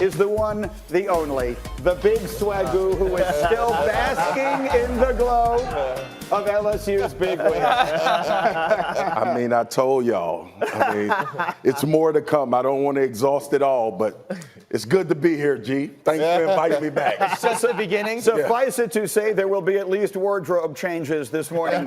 is the one, the only, the big swagoo who is still basking in the glow of LSU's big win. I mean, I told y'all. I mean, it's more to come. I don't want to exhaust it all, but it's good to be here, G. Thanks for inviting me back. It's just the beginning. Suffice it to say, there will be at least wardrobe changes this morning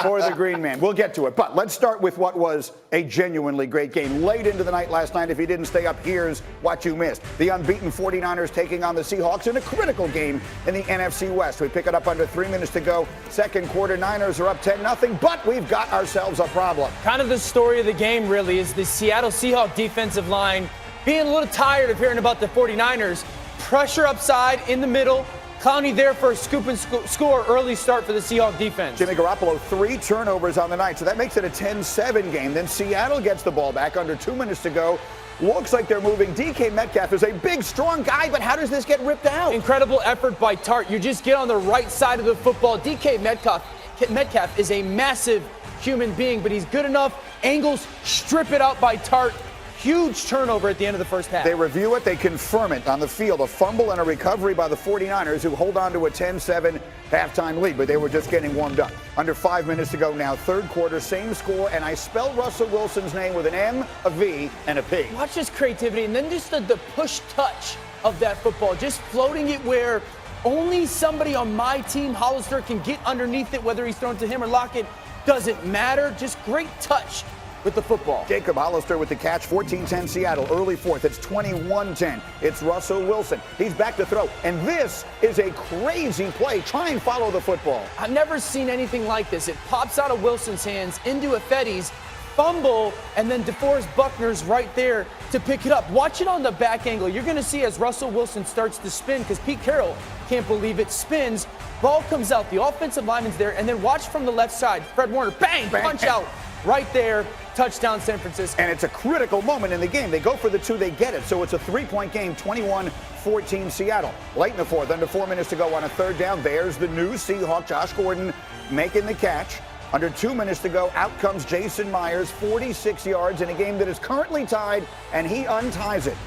for the Green Man. We'll get to it. But let's start with what was a genuinely great game. Late into the night last night, if you didn't stay up, here's what you missed. The unbeaten 49ers taking on the Seahawks in a critical game in the NFC West. We pick it up under 3 minutes to go. Second quarter, Niners are up 10-0, but we've got ourselves a problem. Kind of the story of the game, really, is the Seattle Seahawks defensive line being a little tired of hearing about the 49ers. Pressure upside in the middle. Clowney there for a scoop and score early start for the Seahawks defense. Jimmy Garoppolo, 3 turnovers on the night, so that makes it a 10-7 game. Then Seattle gets the ball back under 2 minutes to go. Looks like they're moving. DK Metcalf is a big, strong guy, but how does this get ripped out? Incredible effort by Tart. You just get on the right side of the football. DK Metcalf is a massive human being, but he's good enough. Angles, strip it out by Tart. Huge turnover at the end of the first half. They review it. They confirm it on the field. A fumble and a recovery by the 49ers, who hold on to a 10-7 halftime lead, but they were just getting warmed up. Under 5 minutes to go now. Third quarter, same score, and I spelled Russell Wilson's name with an M, a V, and a P. Watch this creativity, and then just the push touch of that football. Just floating it where only somebody on my team, Hollister, can get underneath it, whether he's thrown to him or Lockett. Doesn't matter. Just great touch with the football. Jacob Hollister with the catch. 14-10 Seattle. Early fourth. It's 21-10. It's Russell Wilson. He's back to throw. And this is a crazy play. Try and follow the football. I've never seen anything like this. It pops out of Wilson's hands into Effetti's fumble, and then DeForest Buckner's right there to pick it up. Watch it on the back angle. You're going to see as Russell Wilson starts to spin, because Pete Carroll can't believe it, spins. Ball comes out. The offensive lineman's there. And then watch from the left side. Fred Warner, bang, punch out right there. Touchdown, San Francisco. And it's a critical moment in the game. They go for the 2, they get it. So it's a 3-point game, 21-14 Seattle. Late in the fourth, under 4 minutes to go on a third down. There's the new Seahawk, Josh Gordon, making the catch. Under 2 minutes to go, out comes Jason Myers, 46 yards in a game that is currently tied, and he unties it.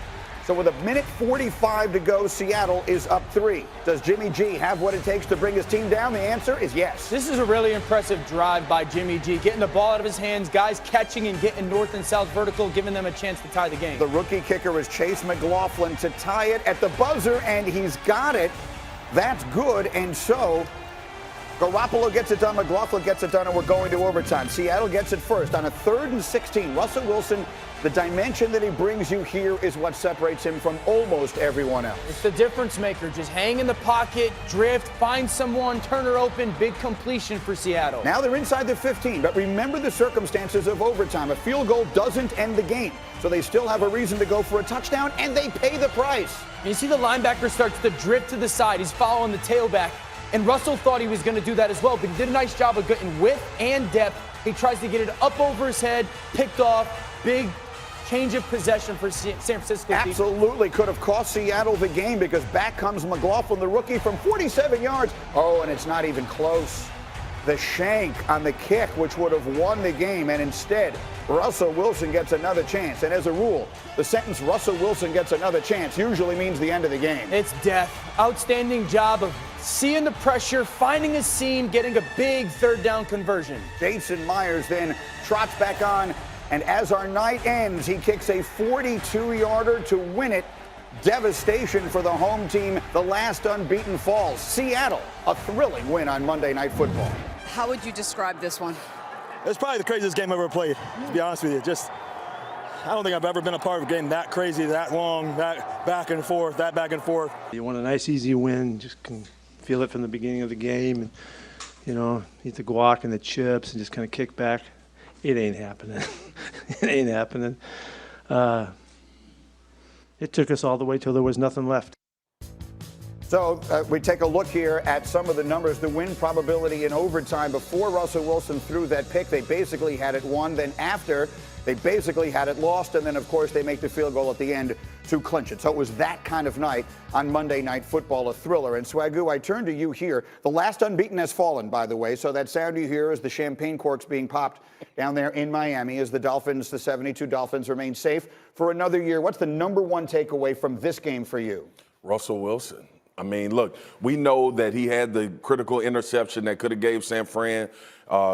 So with 1:45 to go, Seattle is up 3. Does Jimmy G have what it takes to bring his team down? The answer is yes. This is a really impressive drive by Jimmy G, getting the ball out of his hands, guys catching and getting north and south vertical, giving them a chance to tie the game. The rookie kicker is Chase McLaughlin to tie it at the buzzer, and he's got it. That's good, and so Garoppolo gets it done, McLaughlin gets it done, and we're going to overtime. Seattle gets it first on a 3rd and 16. Russell Wilson, the dimension that he brings you here is what separates him from almost everyone else. It's the difference maker. Just hang in the pocket, drift, find someone, turn her open, big completion for Seattle. Now they're inside the 15, but remember the circumstances of overtime. A field goal doesn't end the game, so they still have a reason to go for a touchdown, and they pay the price. And you see the linebacker starts to drift to the side. He's following the tailback. And Russell thought he was going to do that as well, but he did a nice job of getting width and depth. He tries to get it up over his head, picked off, big change of possession for San Francisco. Absolutely could have cost Seattle the game, because back comes McLaughlin, the rookie, from 47 yards. Oh, and it's not even close. The shank on the kick, which would have won the game, and instead, Russell Wilson gets another chance. And as a rule, the sentence Russell Wilson gets another chance usually means the end of the game. It's death. Outstanding job of seeing the pressure, finding a seam, getting a big third down conversion. Jason Myers then trots back on, and as our night ends, he kicks a 42-yarder to win it. Devastation for the home team. The last unbeaten falls. Seattle, a thrilling win on Monday Night Football. How would you describe this one? It's probably the craziest game I've ever played, to be honest with you. I don't think I've ever been a part of a game that crazy, that long, that back and forth, that back and forth. You want a nice, easy win. Just can feel it from the beginning of the game. And, you know, eat the guac and the chips and just kind of kick back. It ain't happening. It ain't happening. It took us all the way till there was nothing left. So we take a look here at some of the numbers. The win probability in overtime before Russell Wilson threw that pick, they basically had it won. Then after, They basically had it lost, and then, of course, they make the field goal at the end to clinch it. So it was that kind of night on Monday Night Football, a thriller. And Swagoo, I turn to you here. The last unbeaten has fallen, by the way, so that sound you hear is the champagne corks being popped down there in Miami as the Dolphins, the 72 Dolphins, remain safe for another year. What's the number one takeaway from this game for you? Russell Wilson. I mean, look, we know that he had the critical interception that could have gave San Fran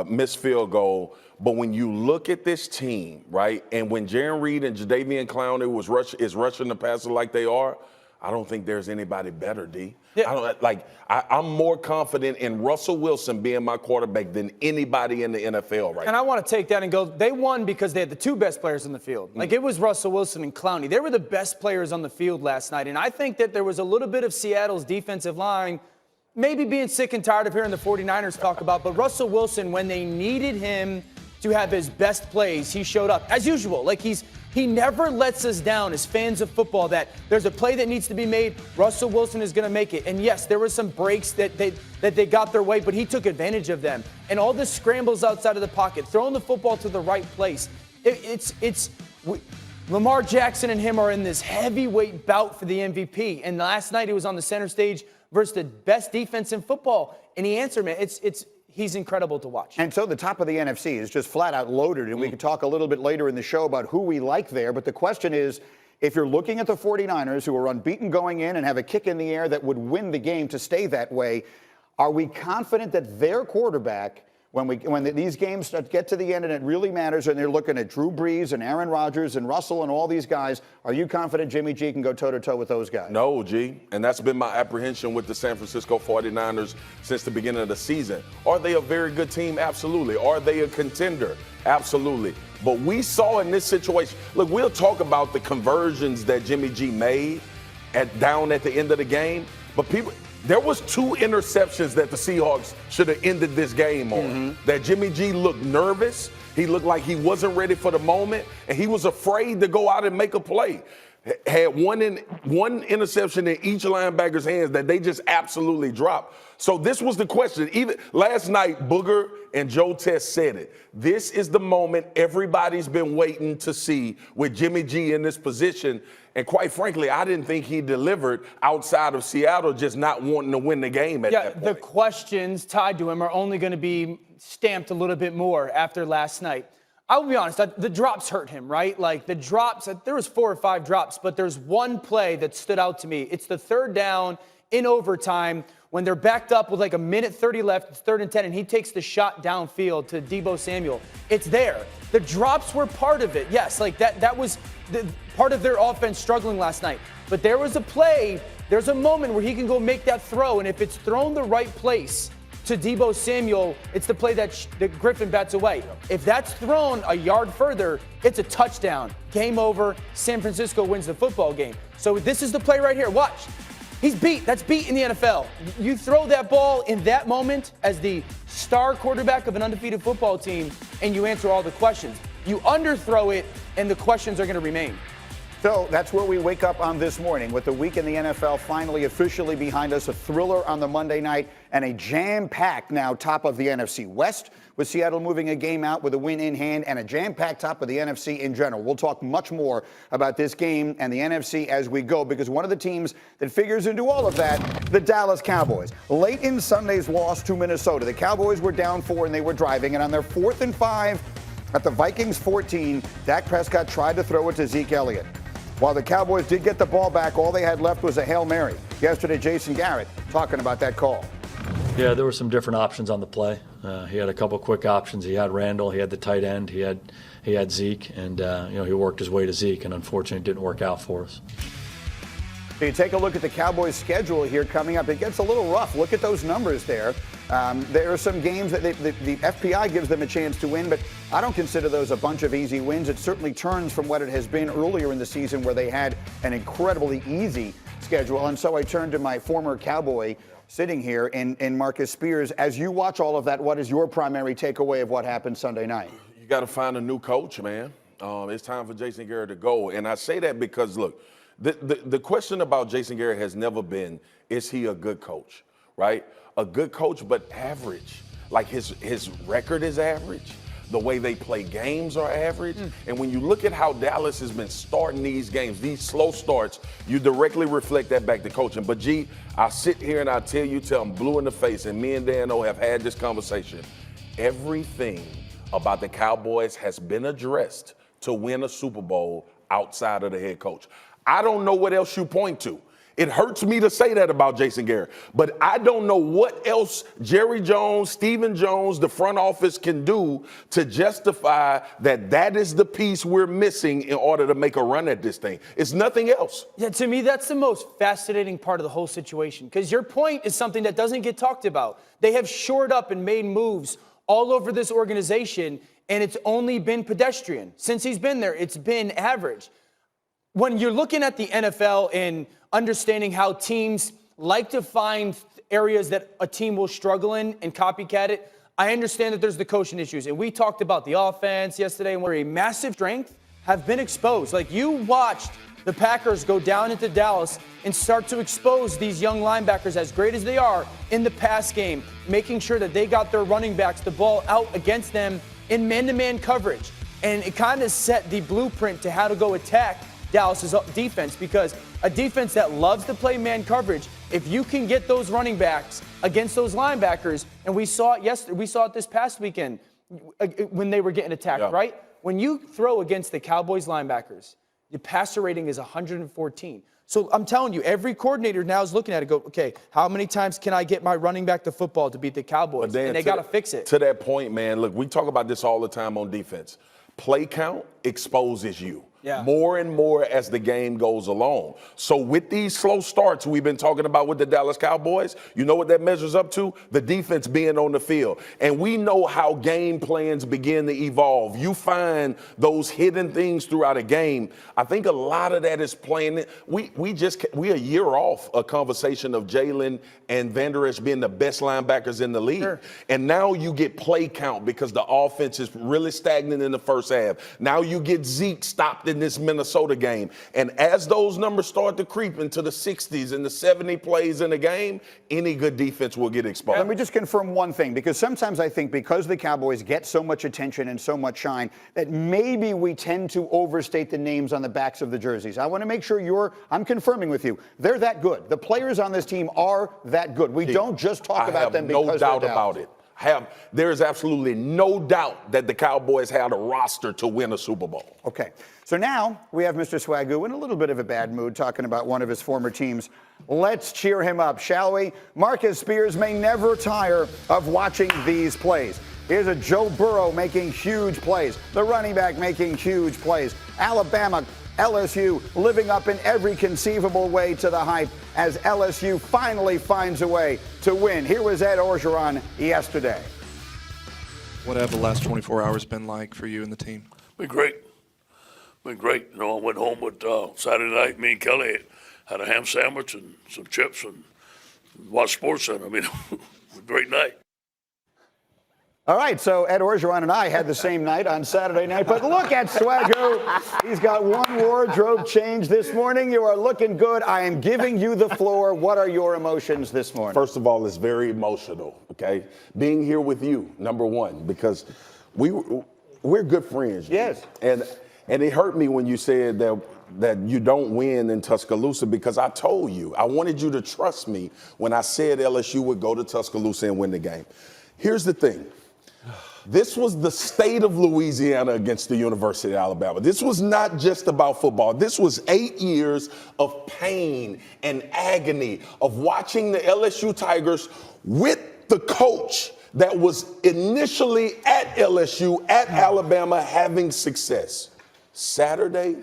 missed field goal. But when you look at this team, right, and when Jaron Reed and Jadeveon Clowney is rushing the passer like they are, I don't think there's anybody better, D. Yeah. I'm more confident in Russell Wilson being my quarterback than anybody in the NFL right now. And I want to take that and go, they won because they had the two best players on the field. Like, it was Russell Wilson and Clowney. They were the best players on the field last night. And I think that there was a little bit of Seattle's defensive line maybe being sick and tired of hearing the 49ers talk about. But Russell Wilson, when they needed him to have his best plays, he showed up. As usual, like he never lets us down as fans of football, that there's a play that needs to be made, Russell Wilson is going to make it. And yes, there were some breaks that they got their way, but he took advantage of them. And all the scrambles outside of the pocket, throwing the football to the right place. Lamar Jackson and him are in this heavyweight bout for the MVP. And last night he was on the center stage versus the best defense in football. And he answered, man, he's incredible to watch. And so the top of the NFC is just flat out loaded, and we can talk a little bit later in the show about who we like there. But the question is, if you're looking at the 49ers, who are unbeaten going in and have a kick in the air that would win the game to stay that way, are we confident that their quarterback, when these games get to the end and it really matters, and they're looking at Drew Brees and Aaron Rodgers and Russell and all these guys, are you confident Jimmy G can go toe-to-toe with those guys? No, G. And that's been my apprehension with the San Francisco 49ers since the beginning of the season. Are they a very good team? Absolutely. Are they a contender? Absolutely. But we saw in this situation, look, we'll talk about the conversions that Jimmy G made down at the end of the game, but there was 2 interceptions that the Seahawks should have ended this game on. That Jimmy G looked nervous. He looked like he wasn't ready for the moment, and he was afraid to go out and make a play. Had one interception in each linebacker's hands that they just absolutely dropped. So this was the question. Even last night, Booger and Joe Test said it. This is the moment everybody's been waiting to see with Jimmy G in this position. And quite frankly, I didn't think he delivered outside of Seattle, just not wanting to win the game at that point. The questions tied to him are only going to be stamped a little bit more after last night. I will be honest, the drops hurt him, right? Like the drops, there was 4 or 5 drops, but there's one play that stood out to me. It's the third down in overtime when they're backed up with like a minute 30 left, it's 3rd and 10, and he takes the shot downfield to Deebo Samuel. It's there. The drops were part of it. Yes, like that was part of their offense struggling last night. But there was a play, there's a moment where he can go make that throw, and if it's thrown the right place to Deebo Samuel, it's the play that Griffin bats away. If that's thrown a yard further, it's a touchdown. Game over. San Francisco wins the football game. So this is the play right here. Watch. He's beat. That's beat in the NFL. You throw that ball in that moment as the star quarterback of an undefeated football team, and you answer all the questions. You underthrow it, and the questions are going to remain. So that's where we wake up on this morning, with the week in the NFL finally officially behind us, a thriller on the Monday night, and a jam-packed now top of the NFC West, with Seattle moving a game out with a win in hand, and a jam-packed top of the NFC in general. We'll talk much more about this game and the NFC as we go, because one of the teams that figures into all of that, the Dallas Cowboys. Late in Sunday's loss to Minnesota, the Cowboys were down 4 and they were driving, and on their 4th and 5 at the Vikings 14, Dak Prescott tried to throw it to Zeke Elliott. While the Cowboys did get the ball back, all they had left was a Hail Mary. Yesterday, Jason Garrett talking about that call. Yeah, there were some different options on the play. He had a couple quick options. He had Randall, he had the tight end, he had Zeke, and he worked his way to Zeke, and unfortunately it didn't work out for us. So you take a look at the Cowboys' schedule here coming up. It gets a little rough. Look at those numbers there. There are some games that the FPI gives them a chance to win, but I don't consider those a bunch of easy wins. It certainly turns from what it has been earlier in the season, where they had an incredibly easy schedule. And so I turn to my former Cowboy sitting here in Marcus Spears. As you watch all of that, what is your primary takeaway of what happened Sunday night? You got to find a new coach, man. It's time for Jason Garrett to go. And I say that because, look, the question about Jason Garrett has never been, is he a good coach, right? A good coach, but average. Like his record is average. The way they play games are average. And when you look at how Dallas has been starting these games, these slow starts, you directly reflect that back to coaching. But, G, I sit here and I tell you till I'm blue in the face, and me and Dan O have had this conversation. Everything about the Cowboys has been addressed to win a Super Bowl outside of the head coach. I don't know what else you point to. It hurts me to say that about Jason Garrett, but I don't know what else Jerry Jones, Stephen Jones, the front office can do to justify that that is the piece we're missing in order to make a run at this thing. It's nothing else. Yeah, to me, that's the most fascinating part of the whole situation, because your point is something that doesn't get talked about. They have shored up and made moves all over this organization, and it's only been pedestrian. Since he's been there, it's been average. When you're looking at the NFL and understanding how teams like to find areas that a team will struggle in and copycat it, I understand that there's the coaching issues. And we talked about the offense yesterday, where a massive strength have been exposed. Like, you watched the Packers go down into Dallas and start to expose these young linebackers, as great as they are, in the pass game, making sure that they got their running backs the ball out against them in man-to-man coverage. And it kind of set the blueprint to how to go attack Dallas's defense, because a defense that loves to play man coverage, if you can get those running backs against those linebackers, and we saw it yesterday, we saw it this past weekend when they were getting attacked, right? When you throw against the Cowboys linebackers, the passer rating is 114. So I'm telling you, every coordinator now is looking at it, go, okay, how many times can I get my running back the football to beat the Cowboys? Dan, and they got to fix it. To that point, man, look, we talk about this all the time on defense. Play count exposes you. More and more as the game goes along. So with these slow starts we've been talking about with the Dallas Cowboys, you know what that measures up to? The defense being on the field. And we know how game plans begin to evolve. You find those hidden things throughout a game. I think a lot of that is playing. We a year off a conversation of Jalen and Van Der Esch being the best linebackers in the league. And now you get play count because the offense is really stagnant in the first half. Now you get Zeke stopped in this Minnesota game. And as those numbers start to creep into the 60s and the 70 plays in a game, any good defense will get exposed. Let me just confirm one thing, because sometimes I think because the Cowboys get so much attention and so much shine that maybe we tend to overstate the names on the backs of the jerseys. I want to make sure I'm confirming with you. They're that good. The players on this team are that good. We don't just talk about them because no doubt about it. There is absolutely no doubt that the Cowboys had a roster to win a Super Bowl. Okay, so now we have Mr. Swagoo in a little bit of a bad mood talking about one of his former teams. Let's cheer him up, shall we? Marcus Spears may never tire of watching these plays. Here's a Joe Burrow making huge plays, the running back making huge plays. Alabama, LSU living up in every conceivable way to the hype as LSU finally finds a way to win. Here was Ed Orgeron yesterday. What have the last 24 hours been like for you and the team? Been great. Been great. You know, I went home with Saturday night. Me and Kelly had a ham sandwich and some chips and watched SportsCenter. I mean, it was a great night. All right, so Ed Orgeron and I had the same night on Saturday night, but look at Swagoo. He's got one wardrobe change this morning. You are looking good. I am giving you the floor. What are your emotions this morning? First of all, it's very emotional, okay? Being here with you, number one, because we're good friends. Yes. And it hurt me when you said that you don't win in Tuscaloosa, because I told you, I wanted you to trust me when I said LSU would go to Tuscaloosa and win the game. Here's the thing. This was the state of Louisiana against the University of Alabama. This was not just about football. This was 8 years of pain and agony of watching the LSU Tigers with the coach that was initially at LSU, at Alabama, having success. Saturday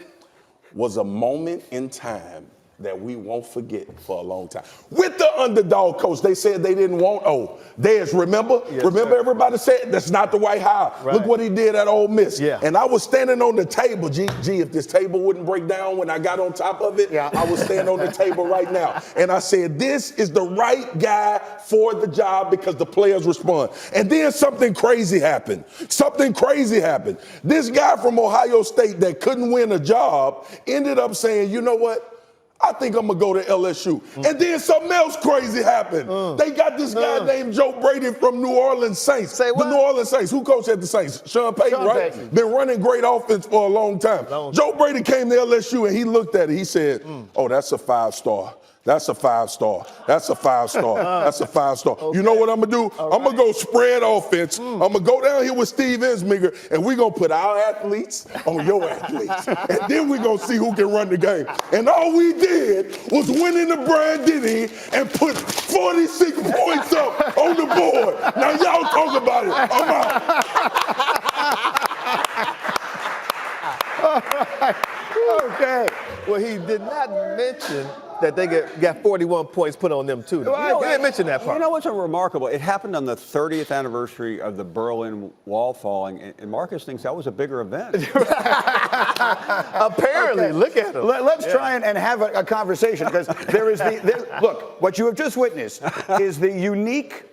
was a moment in time that we won't forget for a long time. With the underdog coach, they said they didn't want, Dez, remember? Yes, remember everybody said, that's not the White House. Right. Look what he did at Ole Miss. Yeah. And I was standing on the table. Gee, if this table wouldn't break down when I got on top of it, I would stand on the table right now. And I said, this is the right guy for the job because the players respond. And then something crazy happened. This guy from Ohio State that couldn't win a job ended up saying, you know what? I think I'm going to go to LSU. And then something else crazy happened. They got this guy named Joe Brady from New Orleans Saints. Say what? The New Orleans Saints. Who coached at the Saints? Sean Payton, right? Payton. Been running great offense for a long time. Joe Brady came to LSU and he looked at it. He said, oh, that's a 5-star. That's a 5-star. That's a 5-star. That's a 5-star. Okay. You know what I'm going to do? I'm going to go spread offense. I'm going to go down here with Steve Ensminger, and we're going to put our athletes on your athletes. And then we're going to see who can run the game. And all we did was win in the Brian Denny and put 46 points up on the board. Now, y'all talk about it. I'm out. Okay. Well, he did not mention that they got 41 points put on them, too. He didn't mention that part. You know what's remarkable? It happened on the 30th anniversary of the Berlin Wall falling, and Marcus thinks that was a bigger event. Apparently, look at him. Let's try and have a conversation, because there is look, what you have just witnessed is the unique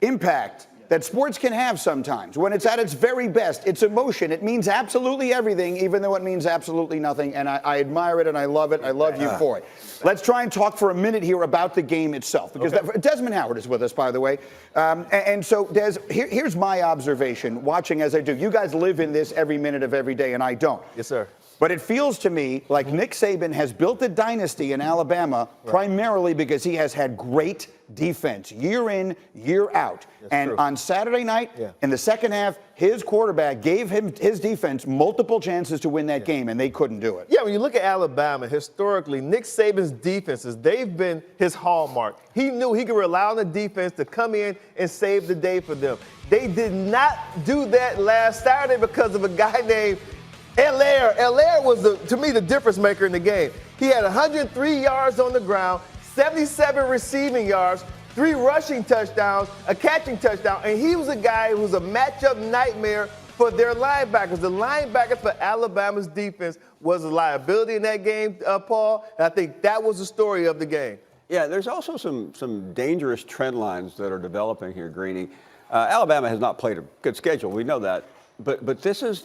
impact that sports can have sometimes. When it's at its very best, it's emotion. It means absolutely everything, even though it means absolutely nothing. And I admire it and I love it. I love you for it. Let's try and talk for a minute here about the game itself, because Desmond Howard is with us, by the way. And so, Des, here's my observation, watching as I do. You guys live in this every minute of every day, and I don't. Yes, sir. But it feels to me like Nick Saban has built a dynasty in Alabama primarily because he has had great defense year in, year out. And on Saturday night, in the second half, his quarterback gave his defense multiple chances to win that game, and they couldn't do it. Yeah, when you look at Alabama, historically, Nick Saban's defenses, they've been his hallmark. He knew he could rely on the defense to come in and save the day for them. They did not do that last Saturday because of a guy named Allaire. Allaire was, to me, the difference maker in the game. He had 103 yards on the ground, 77 receiving yards, 3 rushing touchdowns, a catching touchdown, and he was a guy who was a matchup nightmare for their linebackers. The linebackers for Alabama's defense was a liability in that game, Paul, and I think that was the story of the game. Yeah, there's also some dangerous trend lines that are developing here, Greeny. Alabama has not played a good schedule. We know that. But this is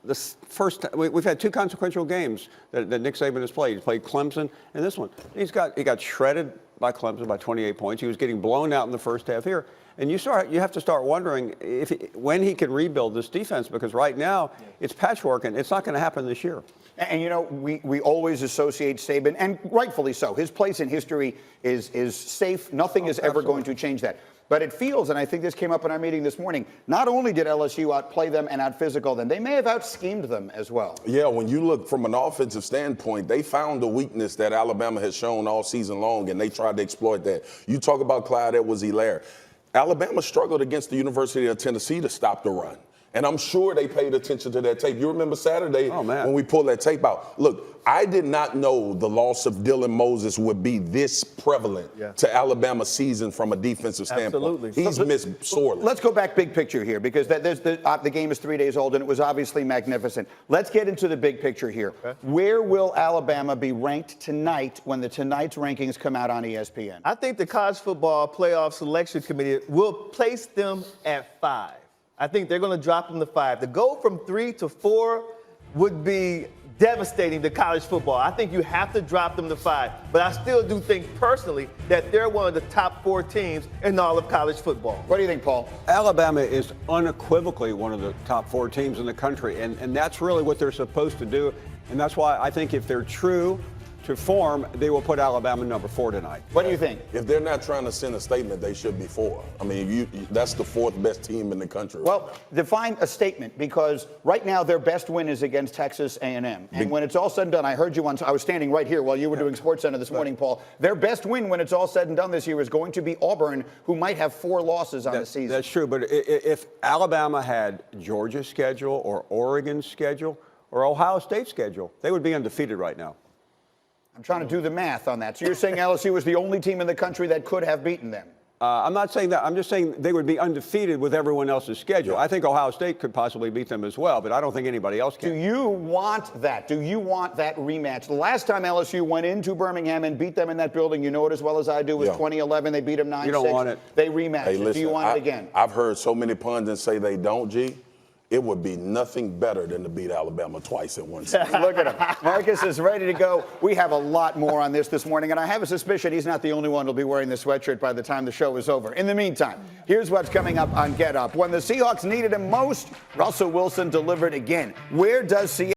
the first time we've had 2 consequential games that Nick Saban has played. He's played Clemson and this one. He got shredded by Clemson by 28 points. He was getting blown out in the first half here. And you have to start wondering when he can rebuild this defense, because right now it's patchwork and it's not going to happen this year. And, you know, we always associate Saban, and rightfully so. His place in history is safe. Nothing is ever going to change that. But it feels, and I think this came up in our meeting this morning, not only did LSU outplay them and out-physical them, they may have out-schemed them as well. Yeah, when you look from an offensive standpoint, they found the weakness that Alabama has shown all season long, and they tried to exploit that. You talk about Clyde Edwards-Helaire. Alabama struggled against the University of Tennessee to stop the run. And I'm sure they paid attention to that tape. You remember Saturday when we pulled that tape out. Look, I did not know the loss of Dylan Moses would be this prevalent to Alabama's season from a defensive standpoint. Absolutely. He's missed sorely. Let's go back big picture here, because the game is 3 days old, and it was obviously magnificent. Let's get into the big picture here. Where will Alabama be ranked tonight when tonight's rankings come out on ESPN? I think the College Football Playoff Selection Committee will place them at 5. I think they're going to drop them to 5. To go from 3 to 4 would be devastating to college football. I think you have to drop them to 5. But I still do think personally that they're one of the top 4 teams in all of college football. What do you think, Paul? Alabama is unequivocally one of the top 4 teams in the country, and that's really what they're supposed to do. And that's why I think if they're true to form, they will put Alabama number 4 tonight. What do you think? If they're not trying to send a statement, they should be 4. I mean, that's the 4th best team in the country. Well, define a statement, because right now their best win is against Texas A&M. And when it's all said and done, I heard you once, I was standing right here while you were doing SportsCenter this morning, Paul. Their best win when it's all said and done this year is going to be Auburn, who might have 4 losses on the season. That's true, but if Alabama had Georgia's schedule or Oregon's schedule or Ohio State's schedule, they would be undefeated right now. I'm trying to do the math on that. So you're saying LSU was the only team in the country that could have beaten them? I'm not saying that. I'm just saying they would be undefeated with everyone else's schedule. I think Ohio State could possibly beat them as well, but I don't think anybody else can. Do you want that? Do you want that rematch? The last time LSU went into Birmingham and beat them in that building, you know it as well as I do, was 2011. They beat them 9-6. You don't want it. They rematched. Hey, listen, do you want it again? I've heard so many pundits say they don't, G. it would be nothing better than to beat Alabama twice in one season. Look at him. Marcus is ready to go. We have a lot more on this morning, and I have a suspicion he's not the only one who'll be wearing this sweatshirt by the time the show is over. In the meantime, here's what's coming up on Get Up. When the Seahawks needed him most, Russell Wilson delivered again. Where does Seattle